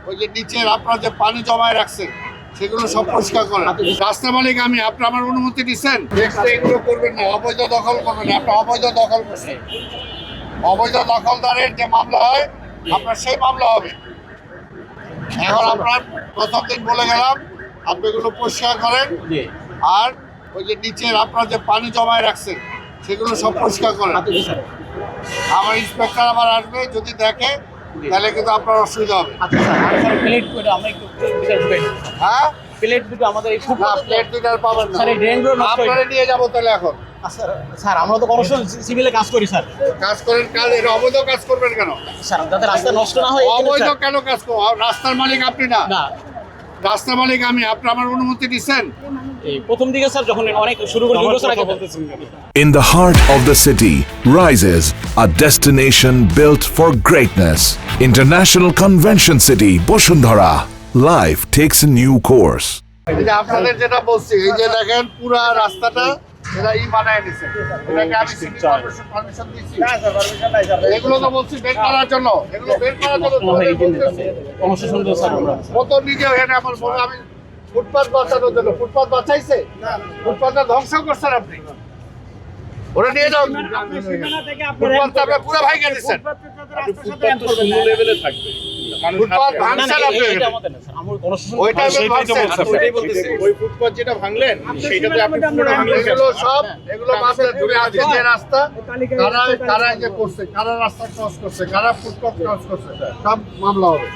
ওই যে নিচের আপনার যে পানি জমায় রাখছেন সেগুলো সব পরিষ্কার করেন। রাস্তা মালিক আমি, আপনি আমার অনুমতি দিচ্ছেন? এগুলো করবেন না, অবৈধ দখল করবেন না। আপনি অবৈধ দখল করছেন, অবৈধ দখলদারের যে মামলা হয় আপনার সেই মামলা হবে। এখন আপনার প্রথম দিন বলে গেলাম আপনি এগুলো পরিষ্কার করেন, আর ওই যে নিচের আপনার যে পানি জমায় রাখছেন সেগুলো সব পরিষ্কার করেন। আমার ইন্সপেক্টর আবার আসবে, যদি দেখে তাহলে কিন্তু আপনার অসুবিধা হবে। হ্যাঁ, প্লেট দুটো আমাদের এই না, প্লেট দুটো আর পাবেন না। স্যার, এই ড্রেনগুলো নষ্ট হয়ে- আপনারা নিয়ে যাবো তাহলে। এখন স্যার আমরা তো কনস্ট্রাকশন সিভিলে কাজ করি স্যার। কাজ করেন, কাজ এটা অবৈধ কাজ করবেন কেন? স্যার যাতে রাস্তা নষ্ট না হয় এই জন্য অবৈধ স্যার। কেন কাজ করবো? রাস্তার মালিক আপনি না, না, রাস্তার মালিক আমি। আপনি আমার অনুমতি দিচ্ছেন? এই প্রথম দিকে স্যার যখন অনেক শুরু করে 2 বছর আগে বলতেছেন। In the heart of the city rises a destination built for greatness. International Convention City, Bosundhara. Life takes a new course. এই যে আপনাদের যেটা বলছি, এই যে দেখেন পুরা রাস্তাটা এরা বানায় নিছে। এটাকে আমি সিটি কর্পোরেশন পারমিশন দিয়েছি? এগুলো তো বলছি বের করার জন্য, এগুলো বের করার জন্য বলতেছি। কনস্ট্রাকশন তো স্যার আমরা কত নিজে এখানে আমার বলে আমি ফুটপাথ বাঁচানোর জন্য। ফুটপাথ বাঁচাইছে? ফুটপাথটা ধ্বংস করছেন আপনি। ওরা নিয়ে যাও, ফুটপাথটা আপনি পুরো ভাঙিয়ে দিচ্ছেন। ফুটপাথ ভাঙছেন আপনি। এটা আমাদের না স্যার, আমরা কনস্ট্রাকশন ওইটা ভাঙছেন। ওই ফুটপাথ যেটা ভাঙলেন সেইটাতে আপনি পুরোটা ভাঙলেন কেন? এগুলো সব, এগুলো বাসের ধরে আছে যে রাস্তা, কারা কারা যে করছে, কারা রাস্তা ক্রস করছে, কারা ফুটপাথ ক্রস করছে, সব মামলা হবে।